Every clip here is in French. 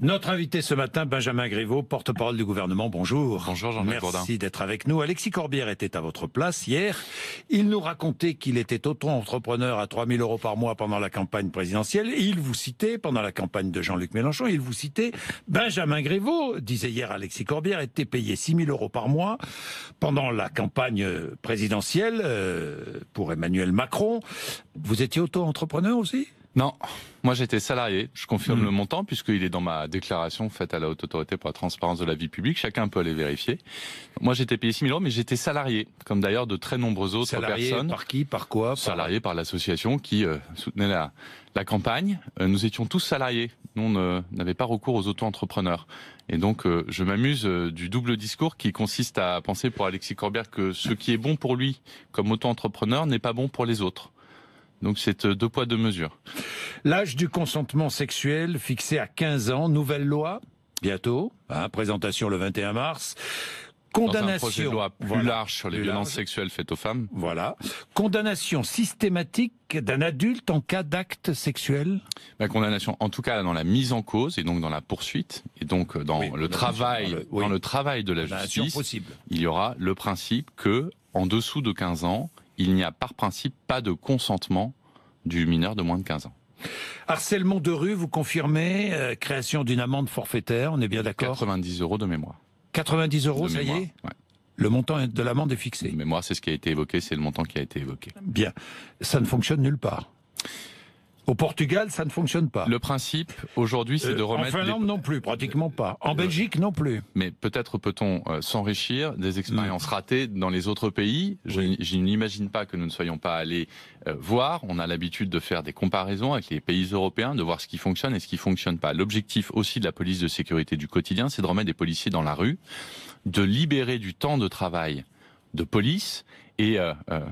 Notre invité ce matin, Benjamin Griveaux, porte-parole du gouvernement. Bonjour. Bonjour Jean-Jacques Bourdin. Merci d'être avec nous. Alexis Corbière était à votre place hier. Il nous racontait qu'il était auto-entrepreneur à 3 000 € par mois pendant la campagne présidentielle. Et il vous citait, pendant la campagne de Jean-Luc Mélenchon, il vous citait Benjamin Griveaux, disait hier Alexis Corbière, était payé 6 000 € par mois pendant la campagne présidentielle pour Emmanuel Macron. Vous étiez auto-entrepreneur aussi ? Non, moi j'étais salarié, je confirme le montant puisqu'il est dans ma déclaration faite à la Haute Autorité pour la transparence de la vie publique, chacun peut aller vérifier. Moi j'étais payé 6 000 € mais j'étais salarié, comme d'ailleurs de très nombreuses autres salarié personnes. Par qui, par quoi? Salarié par l'association qui soutenait la campagne. Nous étions tous salariés, nous on n'avait pas recours aux auto-entrepreneurs. Et donc je m'amuse du double discours qui consiste à penser pour Alexis Corbière que ce qui est bon pour lui comme auto-entrepreneur n'est pas bon pour les autres. Donc c'est 2 poids 2 mesures. L'âge du consentement sexuel fixé à 15 ans, nouvelle loi, bientôt, présentation le 21 mars. Condamnation, dans un projet de loi plus large sur les violences sexuelles faites aux femmes. Voilà. Condamnation systématique d'un adulte en cas d'acte sexuel. La condamnation, en tout cas dans la mise en cause et donc dans la poursuite et donc dans le travail, dans le travail de la justice, possible. Il y aura le principe que en dessous de 15 ans, il n'y a par principe pas de consentement du mineur de moins de 15 ans. Harcèlement de rue, vous confirmez, création d'une amende forfaitaire, on est bien d'accord ? 90 € de mémoire. 90 €, ça y est ? Ouais. Le montant de l'amende est fixé. De mémoire, c'est ce qui a été évoqué, c'est le montant qui a été évoqué. Bien. Ça ne fonctionne nulle part. Au Portugal, ça ne fonctionne pas. Le principe, aujourd'hui, c'est de remettre... En Finlande non plus, pratiquement pas. En Belgique non plus. Mais peut-être peut-on s'enrichir des expériences ratées dans les autres pays. Je n'imagine pas que nous ne soyons pas allés voir. On a l'habitude de faire des comparaisons avec les pays européens, de voir ce qui fonctionne et ce qui fonctionne pas. L'objectif aussi de la police de sécurité du quotidien, c'est de remettre des policiers dans la rue, de libérer du temps de travail de police. Et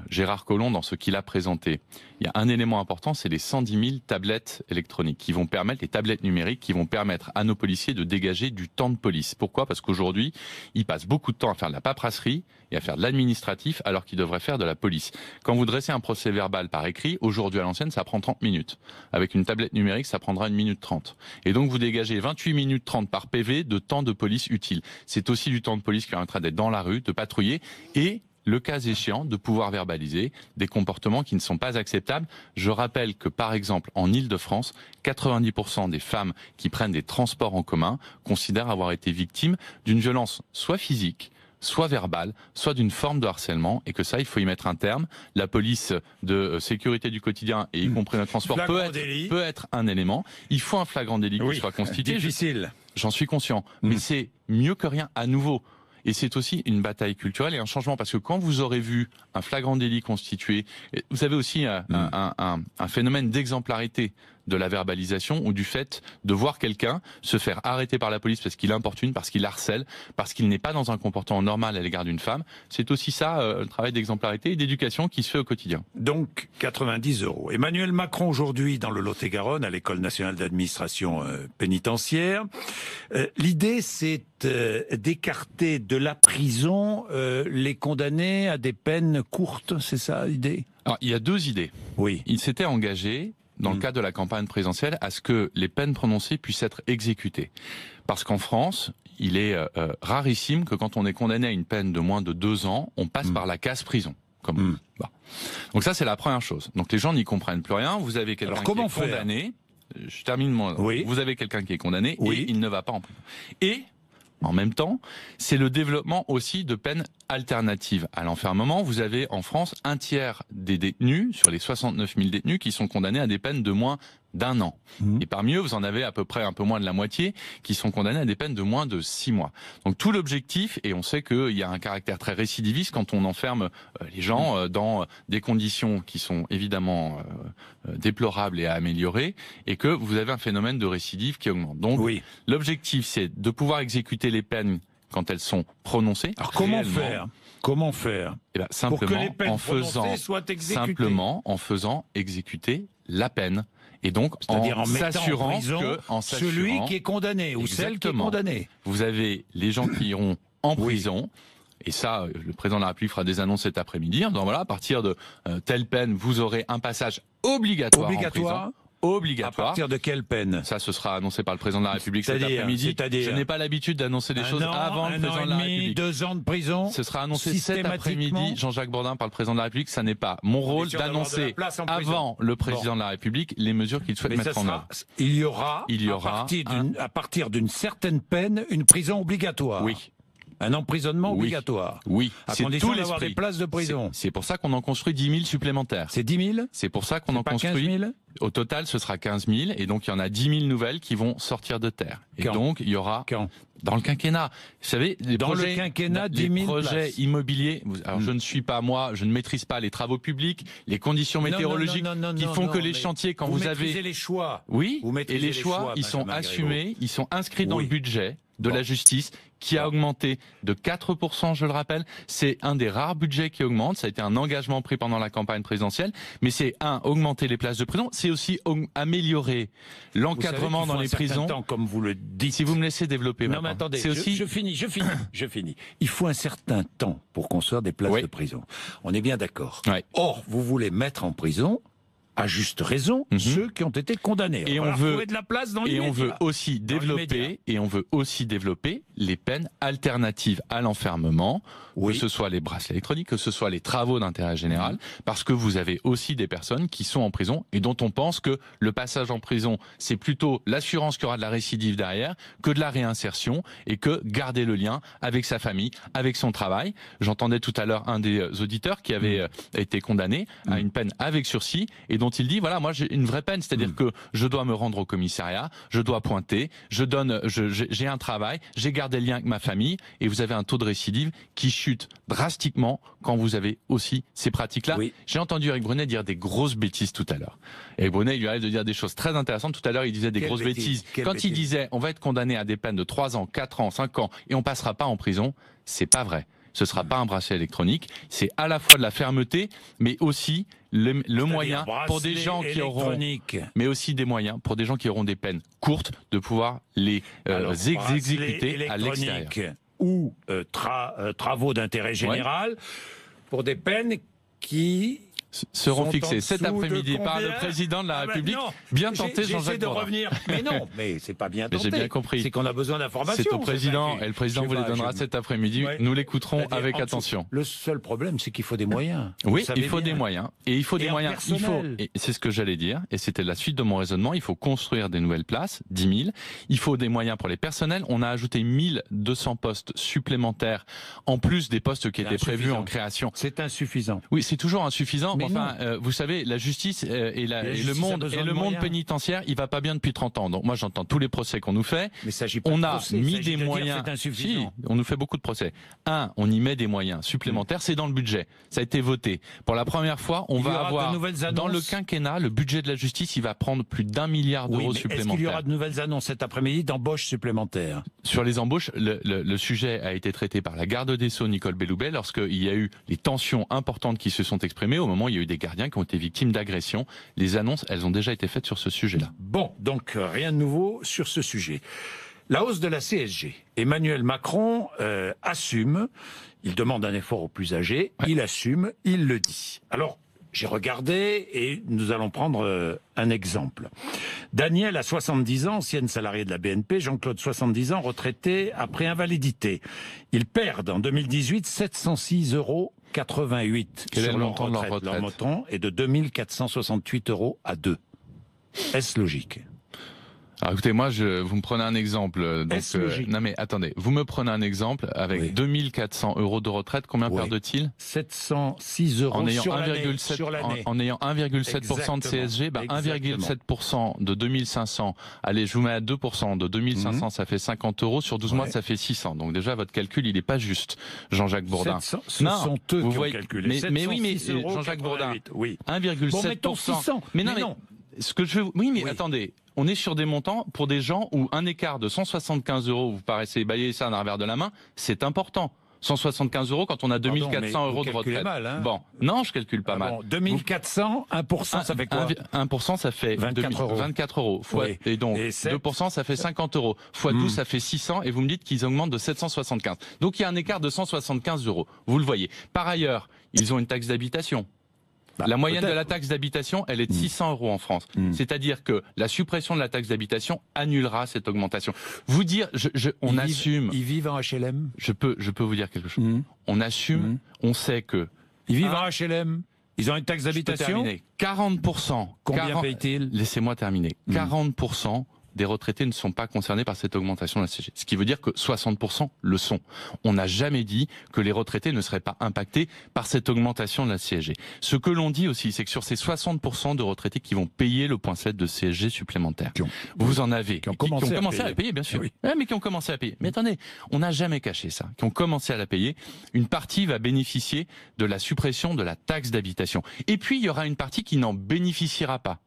Gérard Collomb, dans ce qu'il a présenté, il y a un élément important, c'est les 110 000 tablettes électroniques qui vont permettre, les tablettes numériques qui vont permettre à nos policiers de dégager du temps de police. Pourquoi ? Parce qu'aujourd'hui, ils passent beaucoup de temps à faire de la paperasserie et à faire de l'administratif alors qu'ils devraient faire de la police. Quand vous dressez un procès verbal par écrit, aujourd'hui à l'ancienne, ça prend 30 minutes. Avec une tablette numérique, ça prendra 1 minute 30. Et donc vous dégagez 28 minutes 30 par PV de temps de police utile. C'est aussi du temps de police qui permettra d'être dans la rue, de patrouiller et le cas échéant, de pouvoir verbaliser des comportements qui ne sont pas acceptables. Je rappelle que, par exemple, en Île-de-France, 90% des femmes qui prennent des transports en commun considèrent avoir été victimes d'une violence soit physique, soit verbale, soit d'une forme de harcèlement, et que ça, il faut y mettre un terme. La police de sécurité du quotidien, et y compris le transport, peut être un élément. Il faut un flagrant délit qui soit constitué. Difficile. J'en suis conscient, mais c'est mieux que rien à nouveau. Et c'est aussi une bataille culturelle et un changement, parce que quand vous aurez vu un flagrant délit constitué, vous avez aussi un phénomène d'exemplarité de la verbalisation ou du fait de voir quelqu'un se faire arrêter par la police parce qu'il importune, parce qu'il harcèle, parce qu'il n'est pas dans un comportement normal à l'égard d'une femme. C'est aussi ça, le travail d'exemplarité et d'éducation qui se fait au quotidien. Donc 90 €. Emmanuel Macron aujourd'hui dans le Lot-et-Garonne à l'École nationale d'administration pénitentiaire. L'idée c'est d'écarter de la prison les condamnés à des peines courtes, c'est ça l'idée ? Alors il y a 2 idées. Oui. Il s'était engagé dans le cadre de la campagne présidentielle, à ce que les peines prononcées puissent être exécutées. Parce qu'en France, il est rarissime que quand on est condamné à une peine de moins de 2 ans, on passe par la case prison. Donc ça, c'est la première chose. Donc les gens n'y comprennent plus rien. Vous avez quelqu'un qui est condamné. Je termine mon... Oui. Vous avez quelqu'un qui est condamné et il ne va pas en prison. Et en même temps, c'est le développement aussi de peines alternatives à l'enfermement. Vous avez en France 1/3 des détenus, sur les 69 000 détenus, qui sont condamnés à des peines de moins d'1 an. Et parmi eux, vous en avez à peu près un peu moins de la moitié qui sont condamnés à des peines de moins de 6 mois. Donc tout l'objectif, et on sait qu'il y a un caractère très récidiviste quand on enferme les gens dans des conditions qui sont évidemment déplorables et à améliorer, et que vous avez un phénomène de récidive qui augmente. Donc l'objectif, c'est de pouvoir exécuter les peines quand elles sont prononcées. Alors comment faire ? Comment faire ? Eh bien, simplement, pour que les peines prononcées soient exécutées. Simplement en faisant exécuter la peine. Et donc, c'est-à-dire en s'assurant mettant en prison que, celui qui est condamné ou celle qui est condamnée. Vous avez les gens qui iront en prison. Et ça, le président de la République fera des annonces cet après-midi. Donc voilà, à partir de telle peine, vous aurez un passage obligatoire en prison. obligatoire. À partir de quelle peine? Ça, ce sera annoncé par le président de la République cet après-midi. Je n'ai pas l'habitude d'annoncer des choses avant le président de la République. 2 ans de prison. Ce sera annoncé cet après-midi, Jean-Jacques Bourdin, par le président de la République. Ça n'est pas mon rôle d'annoncer avant le président de la République les mesures qu'il souhaite mettre en œuvre. Il y aura à partir d'une certaine peine, une prison obligatoire. Oui. Un emprisonnement obligatoire. Oui. À condition d'avoir des places de prison. C'est pour ça qu'on en construit 10 000 supplémentaires. C'est 10 000? C'est pour ça qu'on en construit. 15 000? Au total, ce sera 15 000. Et donc, il y en a 10 000 nouvelles qui vont sortir de terre. Et donc, il y aura... Dans le quinquennat. Vous savez, les projets immobiliers. Alors, je ne suis pas moi, je ne maîtrise pas les travaux publics, les conditions météorologiques qui font que les chantiers, quand vous avez les choix. Oui. Et les choix, ils sont assumés, ils sont inscrits dans le budget de la justice, qui a augmenté de 4%, je le rappelle. C'est un des rares budgets qui augmente. Ça a été un engagement pris pendant la campagne présidentielle. Mais c'est augmenter les places de prison. C'est aussi améliorer l'encadrement dans les prisons. Temps, comme vous le dites. Si vous me laissez développer. Non, mais attendez, je finis. Il faut un certain temps pour construire des places de prison. On est bien d'accord. Or, vous voulez mettre en prison, à juste raison, ceux qui ont été condamnés. Et on veut de la place dans on veut aussi développer les peines alternatives à l'enfermement, que ce soit les bracelets électroniques, que ce soit les travaux d'intérêt général, parce que vous avez aussi des personnes qui sont en prison et dont on pense que le passage en prison, c'est plutôt l'assurance qu'il y aura de la récidive derrière que de la réinsertion, et que garder le lien avec sa famille, avec son travail. J'entendais tout à l'heure un des auditeurs qui avait été condamné à une peine avec sursis, et dont il dit, voilà, moi j'ai une vraie peine, c'est-à-dire que je dois me rendre au commissariat, je dois pointer, j'ai un travail, j'ai gardé le lien avec ma famille, et vous avez un taux de récidive qui chute drastiquement quand vous avez aussi ces pratiques-là. J'ai entendu Eric Brunet dire des grosses bêtises tout à l'heure. Eric Brunet, il lui arrive de dire des choses très intéressantes. Tout à l'heure, il disait des grosses bêtises. Quand il disait, on va être condamné à des peines de 3 ans, 4 ans, 5 ans, et on passera pas en prison, c'est pas vrai. Ce sera pas un bracelet électronique. C'est à la fois de la fermeté, mais aussi le moyen pour des gens qui auront, mais aussi des moyens pour des gens qui auront des peines courtes de pouvoir les exécuter à l'extérieur. Ou travaux d'intérêt général pour des peines qui seront fixés cet après-midi par le président de la République. Bien tenté, Jean-Jacques Bourdin. Revenir. Mais non, mais c'est pas bien tenté. J'ai bien compris. C'est qu'on a besoin d'informations. C'est au président, et le président vous les donnera cet après-midi. Nous l'écouterons avec attention. Le seul problème, c'est qu'il faut des moyens. Oui, il faut des moyens. Et il faut des moyens. Et c'est ce que j'allais dire. Et c'était la suite de mon raisonnement. Il faut construire des nouvelles places, 10 000. Il faut des moyens pour les personnels. On a ajouté 1200 postes supplémentaires, en plus des postes qui étaient prévus en création. C'est insuffisant. Oui, c'est toujours insuffisant. Mais enfin, vous savez, la justice et le monde pénitentiaire, il va pas bien depuis 30 ans. Donc moi, j'entends tous les procès qu'on nous fait. Mais s'agit pas on de a procès, mis des moyens. Si, on nous fait beaucoup de procès. On y met des moyens supplémentaires. C'est dans le budget. Ça a été voté. Pour la première fois, on va avoir dans le quinquennat, le budget de la justice, il va prendre plus d'1 milliard d'euros supplémentaires. Est-ce qu'il y aura de nouvelles annonces cet après-midi d'embauches supplémentaires? Sur les embauches, le sujet a été traité par la garde des Sceaux, Nicole Belloubet, lorsqu'il y a eu les tensions importantes qui se sont exprimées au moment où il y a eu des gardiens qui ont été victimes d'agressions. Les annonces, elles ont déjà été faites sur ce sujet-là. Bon, donc rien de nouveau sur ce sujet. La hausse de la CSG. Emmanuel Macron assume, il demande un effort aux plus âgés, il assume, il le dit. Alors, j'ai regardé et nous allons prendre un exemple. Daniel a 70 ans, ancienne salariée de la BNP, Jean-Claude 70 ans, retraité après invalidité. Ils perdent en 2018 706,88 € Quel est le montant de leur retraite? retraite? Leur montant est de 2468 € à 2. Est-ce logique? Alors écoutez, moi, vous me prenez un exemple. Donc, non mais attendez, vous me prenez un exemple avec 2400 € de retraite. Combien perdent-ils? 706 € en ayant sur 1,7 l'année. En ayant 1,7% de CSG, 1,7% de 2500. Allez, je vous mets à 2% de 2500, ça fait 50 € sur 12 mois, ça fait 600. Donc déjà, votre calcul, il est pas juste, Jean-Jacques Bourdin. Ce sont eux qui ont calculé. Mais oui, mais Jean-Jacques Bourdin, 1,7%. Bon, mettons 600. Mais non. Ce que je veux, attendez, on est sur des montants pour des gens où un écart de 175 €, vous paraissez balayer ça d'un revers de la main, c'est important. 175 € quand on a 2400 € de retraite. Mal, hein. Bon, non, je calcule pas mal. 2400, 1%, ça fait quoi? 1%, ça fait 24 €. Et donc, 2%, ça fait 50 €. Fois 12, ça fait 600, et vous me dites qu'ils augmentent de 775. Donc, il y a un écart de 175 €. Vous le voyez. Par ailleurs, ils ont une taxe d'habitation. La moyenne de la taxe d'habitation, elle est de 600 € en France. C'est-à-dire que la suppression de la taxe d'habitation annulera cette augmentation. Vous dire, on assume. Ils vivent en HLM. Je peux vous dire quelque chose. On assume. On sait que. Ils vivent en HLM. Ils ont une taxe d'habitation. 40%. Combien payent-ils? Laissez-moi terminer. 40% des retraités ne sont pas concernés par cette augmentation de la CSG. Ce qui veut dire que 60% le sont. On n'a jamais dit que les retraités ne seraient pas impactés par cette augmentation de la CSG. Ce que l'on dit aussi, c'est que sur ces 60% de retraités qui vont payer le 0,7 de CSG supplémentaire, vous en avez qui ont commencé à la payer, bien sûr. Oui. Ouais, mais qui ont commencé à payer. Mais attendez, on n'a jamais caché ça. Qui ont commencé à la payer. Une partie va bénéficier de la suppression de la taxe d'habitation. Et puis, il y aura une partie qui n'en bénéficiera pas.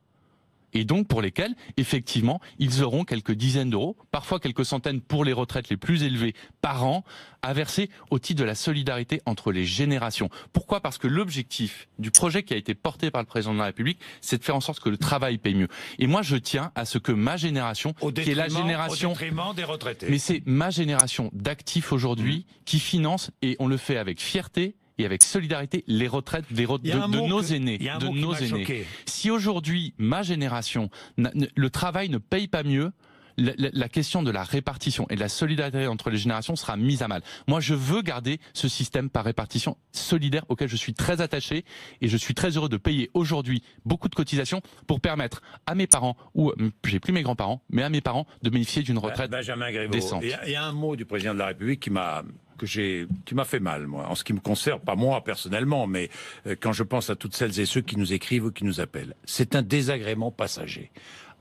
Et donc pour lesquels, effectivement, ils auront quelques dizaines d'euros, parfois quelques centaines pour les retraites les plus élevées par an, à verser au titre de la solidarité entre les générations. Pourquoi ? Parce que l'objectif du projet qui a été porté par le président de la République, c'est de faire en sorte que le travail paye mieux. Et moi, je tiens à ce que ma génération, qui est la génération... Au détriment des retraités. Mais c'est ma génération d'actifs aujourd'hui qui finance, et on le fait avec fierté, et avec solidarité, les retraites de nos aînés. De nos aînés. Si aujourd'hui, ma génération, le travail ne paye pas mieux, la question de la répartition et de la solidarité entre les générations sera mise à mal. Moi, je veux garder ce système par répartition solidaire auquel je suis très attaché, et je suis très heureux de payer aujourd'hui beaucoup de cotisations pour permettre à mes parents, ou j'ai plus mes grands-parents, mais à mes parents de bénéficier d'une retraite décente. Il y a un mot du président de la République qui m'a fait mal, moi, en ce qui me concerne, pas moi personnellement, mais quand je pense à toutes celles et ceux qui nous écrivent ou qui nous appellent. C'est un désagrément passager,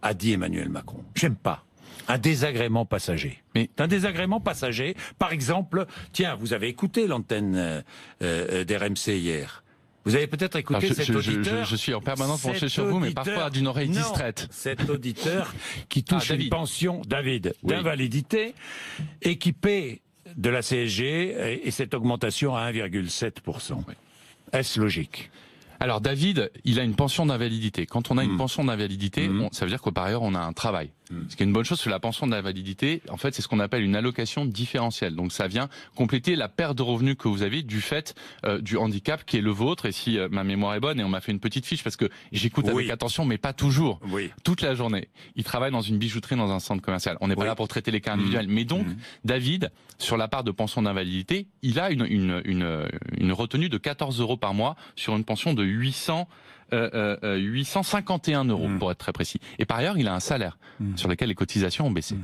a dit Emmanuel Macron. J'aime pas. Un désagrément passager. Mais un désagrément passager, par exemple, tiens, vous avez écouté l'antenne d'RMC hier. Vous avez peut-être écouté cet auditeur. Je suis en permanence penché sur vous, mais parfois d'une oreille distraite. Cet auditeur qui touche une pension, David, d'invalidité, et qui paie de la CSG et cette augmentation à 1,7%. Oui. Est-ce logique ? Alors David, il a une pension d'invalidité. Quand on a une pension d'invalidité, ça veut dire qu'au par ailleurs on a un travail. Ce qui est une bonne chose, c'est la pension d'invalidité. En fait, c'est ce qu'on appelle une allocation différentielle. Donc ça vient compléter la perte de revenus que vous avez du fait du handicap qui est le vôtre. Et si ma mémoire est bonne, et on m'a fait une petite fiche parce que j'écoute avec attention, mais pas toujours, toute la journée. Il travaille dans une bijouterie, dans un centre commercial. On n'est pas là pour traiter les cas individuels. Mais donc, David, sur la part de pension d'invalidité, il a une retenue de 14 € par mois sur une pension de 851 € pour être très précis. Et par ailleurs, il a un salaire sur lequel les cotisations ont baissé.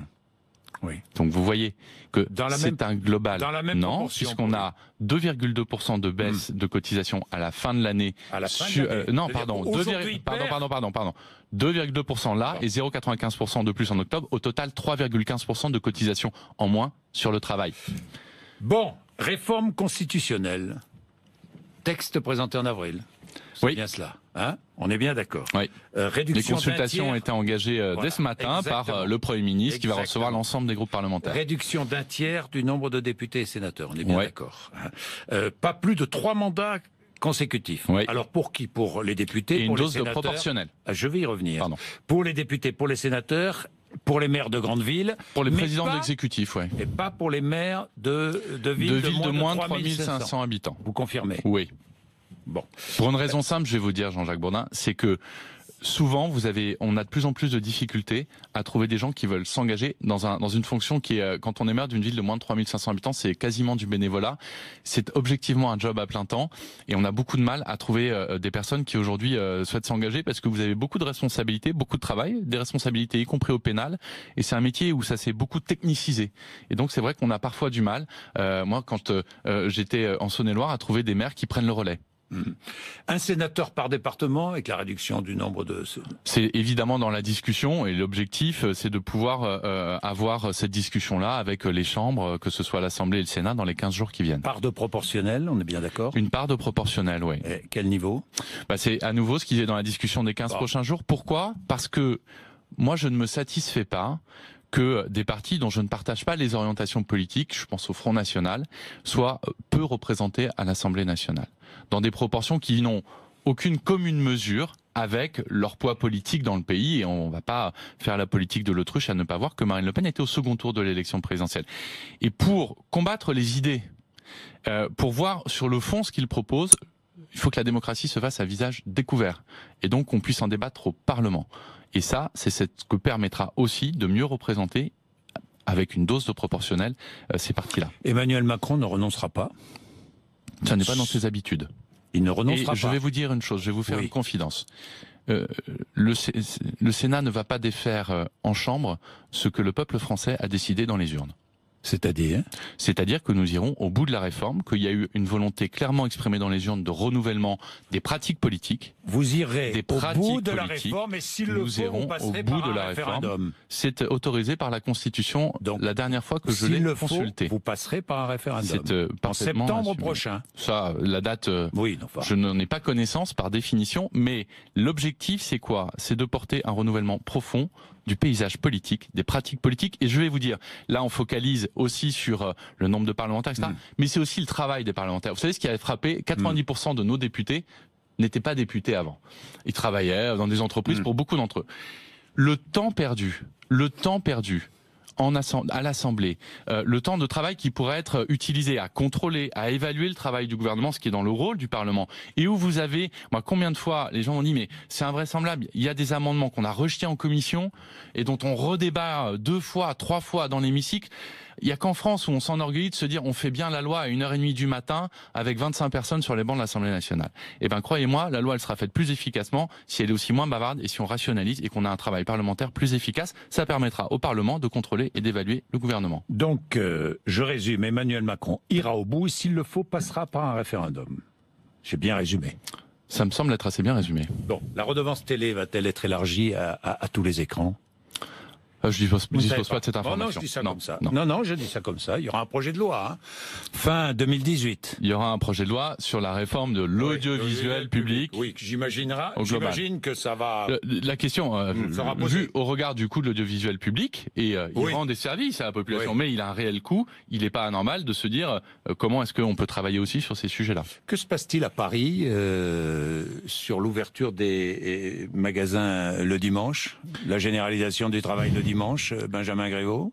Oui. Donc vous voyez que c'est un global. Non, puisqu'on a 2,2% de baisse de cotisation à la fin de l'année. À la fin de l'année. Non, pardon. 2,2% là et 0,95% de plus en octobre. Au total, 3,15% de cotisation en moins sur le travail. Bon, réforme constitutionnelle. Texte présenté en avril. C'est bien cela. Hein, on est bien d'accord. Oui. Les consultations ont été engagées dès ce matin par le Premier ministre qui va recevoir l'ensemble des groupes parlementaires. Réduction d'un tiers du nombre de députés et sénateurs. On est bien d'accord. Pas plus de 3 mandats consécutifs. Alors pour qui ? Pour les députés, et pour une les dose sénateurs. de proportionnel. Je vais y revenir. Pardon. Pour les députés, pour les sénateurs, pour les maires de grandes villes. Pour les présidents d'exécutif, oui. Et pas pour les maires de villes de moins de 3500 habitants. Vous confirmez ? Oui. Bon. Pour une raison simple, je vais vous dire, Jean-Jacques Bourdin, c'est que souvent, on a de plus en plus de difficultés à trouver des gens qui veulent s'engager dans une fonction qui est, quand on est maire d'une ville de moins de 3500 habitants, c'est quasiment du bénévolat. C'est objectivement un job à plein temps et on a beaucoup de mal à trouver des personnes qui aujourd'hui souhaitent s'engager parce que vous avez beaucoup de responsabilités, beaucoup de travail, des responsabilités y compris au pénal, et c'est un métier où ça s'est beaucoup technicisé. Et donc c'est vrai qu'on a parfois du mal, moi quand j'étais en Saône-et-Loire, à trouver des maires qui prennent le relais. Un sénateur par département avec la réduction du nombre de... C'est évidemment dans la discussion et l'objectif c'est de pouvoir avoir cette discussion-là avec les chambres, que ce soit l'Assemblée et le Sénat dans les 15 jours qui viennent. Part de proportionnel, on est bien d'accord ? Une part de proportionnel, oui. Et quel niveau ? C'est à nouveau ce qui est dans la discussion des 15 prochains jours. Pourquoi ? Parce que moi je ne me satisfais pas que des partis dont je ne partage pas les orientations politiques, je pense au Front National, soient peu représentés à l'Assemblée nationale, dans des proportions qui n'ont aucune commune mesure avec leur poids politique dans le pays, et on ne va pas faire la politique de l'autruche à ne pas voir que Marine Le Pen était au second tour de l'élection présidentielle. Et pour combattre les idées, pour voir sur le fond ce qu'ils proposent, Il faut que la démocratie se fasse à visage découvert et donc qu'on puisse en débattre au Parlement. Et ça, c'est ce que permettra aussi de mieux représenter, avec une dose de proportionnel, ces partis-là. Emmanuel Macron ne renoncera pas. Ça n'est pas dans ses habitudes. Il ne renoncera pas. Je vais vous dire une chose, je vais vous faire une confidence. Le Sénat ne va pas défaire en chambre ce que le peuple français a décidé dans les urnes. C'est-à-dire que nous irons au bout de la réforme, qu'il y a eu une volonté clairement exprimée dans les urnes de renouvellement des pratiques politiques. Vous irez au bout de la réforme et s'il le faut, vous passerez par un référendum. C'est autorisé par la Constitution. Donc, la dernière fois que je l'ai consulté. Vous passerez par un référendum. C'est en septembre prochain. Ça, la date, je n'en ai pas connaissance par définition, mais l'objectif c'est quoi? C'est de porter un renouvellement profond du paysage politique, des pratiques politiques. Et je vais vous dire, là on focalise aussi sur le nombre de parlementaires, etc. Mais c'est aussi le travail des parlementaires. Vous savez ce qui avait frappé 90% de nos députés n'étaient pas députés avant. Ils travaillaient dans des entreprises pour beaucoup d'entre eux. Le temps perdu à l'Assemblée, le temps de travail qui pourrait être utilisé à contrôler, à évaluer le travail du gouvernement, ce qui est dans le rôle du Parlement, et où vous avez, moi combien de fois les gens m'ont dit mais c'est invraisemblable, il y a des amendements qu'on a rejetés en commission et dont on redébat 2 fois, 3 fois dans l'hémicycle. Il y a qu'en France où on s'enorgueillit de se dire on fait bien la loi à 1h30 du matin avec 25 personnes sur les bancs de l'Assemblée nationale. Eh ben croyez-moi, la loi elle sera faite plus efficacement si elle est aussi moins bavarde et si on rationalise et qu'on a un travail parlementaire plus efficace. Ça permettra au Parlement de contrôler et d'évaluer le gouvernement. Donc, je résume, Emmanuel Macron ira au bout et s'il le faut passera par un référendum. J'ai bien résumé. Ça me semble être assez bien résumé. Bon, la redevance télé va-t-elle être élargie à tous les écrans ? Je ne dispose pas de cette information. Non, je dis ça comme ça. Non, je dis ça comme ça. Il y aura un projet de loi, fin 2018. Il y aura un projet de loi sur la réforme de l'audiovisuel public. Oui, j'imagine que ça va... La question, vue au regard du coût de l'audiovisuel public, et il rend des services à la population, mais il a un réel coût, il n'est pas anormal de se dire comment est-ce qu'on peut travailler aussi sur ces sujets-là. Que se passe-t-il à Paris sur l'ouverture des magasins le dimanche, la généralisation du travail le dimanche, Benjamin Griveaux?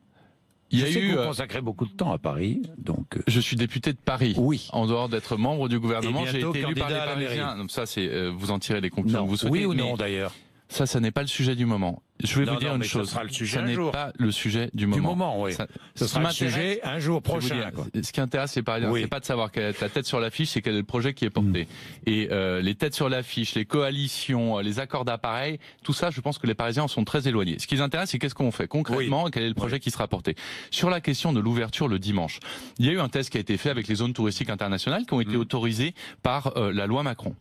Je sais que vous consacrez beaucoup de temps à Paris, donc... Je suis député de Paris. Oui. En dehors d'être membre du gouvernement, j'ai été élu par les Parisiens. Donc ça, c'est vous en tirez les conclusions que vous souhaitez. Oui ou non, d'ailleurs? Ça n'est pas le sujet du moment. Je vais vous dire une chose. Ça n'est pas le sujet du moment. Oui. Ce sera le sujet un jour prochain. Ce qui intéresse les Parisiens, c'est pas de savoir quelle est la tête sur l'affiche, c'est quel est le projet qui est porté. Et les têtes sur l'affiche, les coalitions, les accords d'appareil, tout ça, je pense que les Parisiens en sont très éloignés. Ce qui les intéresse, c'est qu'est-ce qu'on fait concrètement et quel est le projet qui sera porté. Sur la question de l'ouverture le dimanche, il y a eu un test qui a été fait avec les zones touristiques internationales qui ont été autorisées par la loi Macron.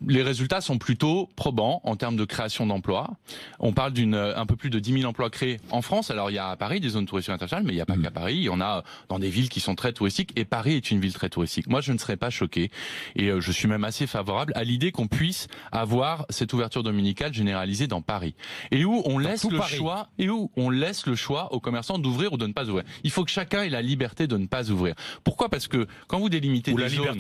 Les résultats sont plutôt probants en termes de création d'emplois. On parle un peu plus de 10 000 emplois créés en France. Alors il y a à Paris des zones touristiques internationales, mais il n'y a pas qu'à Paris. Il y en a dans des villes qui sont très touristiques. Et Paris est une ville très touristique. Moi, je ne serais pas choqué. Et je suis même assez favorable à l'idée qu'on puisse avoir cette ouverture dominicale généralisée dans Paris. Et où on laisse le choix aux commerçants d'ouvrir ou de ne pas ouvrir. Il faut que chacun ait la liberté de ne pas ouvrir. Pourquoi? Parce que quand vous délimitez des zones...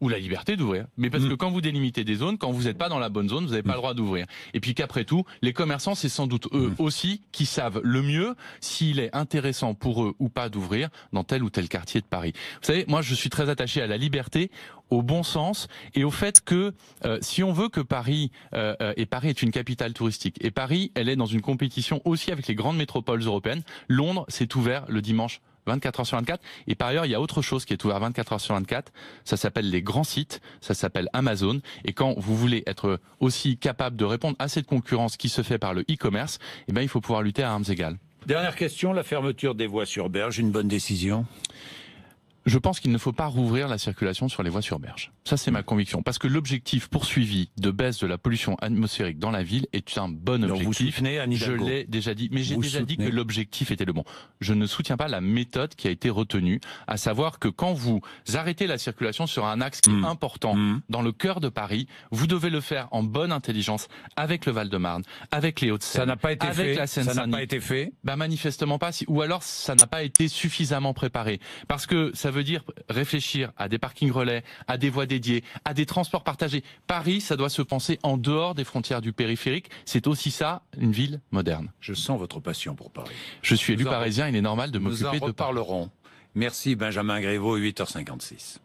Ou la liberté d'ouvrir. Mais parce que quand vous délimitez des zones, quand vous n'êtes pas dans la bonne zone, vous n'avez pas le droit d'ouvrir. Et puis qu'après tout, les commerçants, c'est sans doute eux aussi qui savent le mieux s'il est intéressant pour eux ou pas d'ouvrir dans tel ou tel quartier de Paris. Vous savez, moi je suis très attaché à la liberté, au bon sens et au fait que si on veut que Paris, et Paris est une capitale touristique, et Paris, elle est dans une compétition aussi avec les grandes métropoles européennes, Londres s'est ouvert le dimanche 24 heures sur 24. Et par ailleurs, il y a autre chose qui est ouvert 24 heures sur 24. Ça s'appelle les grands sites. Ça s'appelle Amazon. Et quand vous voulez être aussi capable de répondre à cette concurrence qui se fait par le e-commerce, eh ben, il faut pouvoir lutter à armes égales. Dernière question, la fermeture des voies sur berge, une bonne décision? Je pense qu'il ne faut pas rouvrir la circulation sur les voies sur berge. Ça, c'est ma conviction. Parce que l'objectif poursuivi de baisse de la pollution atmosphérique dans la ville est un bon objectif. Donc vous soutenez Anne Hidalgo. Je l'ai déjà dit. Mais j'ai déjà dit que l'objectif était le bon. Je ne soutiens pas la méthode qui a été retenue, à savoir que quand vous arrêtez la circulation sur un axe qui est important dans le cœur de Paris, vous devez le faire en bonne intelligence avec le Val-de-Marne, avec les Hauts-de-Seine, ça n'a pas été avec fait. la Seine-Saint-Denis. Ça n'a pas été fait. Bah, manifestement pas. Ou alors, ça n'a pas été suffisamment préparé. Parce que ça veut dire réfléchir à des parkings relais, à des voies dédiées, à des transports partagés. Paris, ça doit se penser en dehors des frontières du périphérique. C'est aussi ça, une ville moderne. Je sens votre passion pour Paris. Je suis élu parisien, il est normal de m'occuper de Paris. Nous en reparlerons. Merci Benjamin Griveaux, 8h56.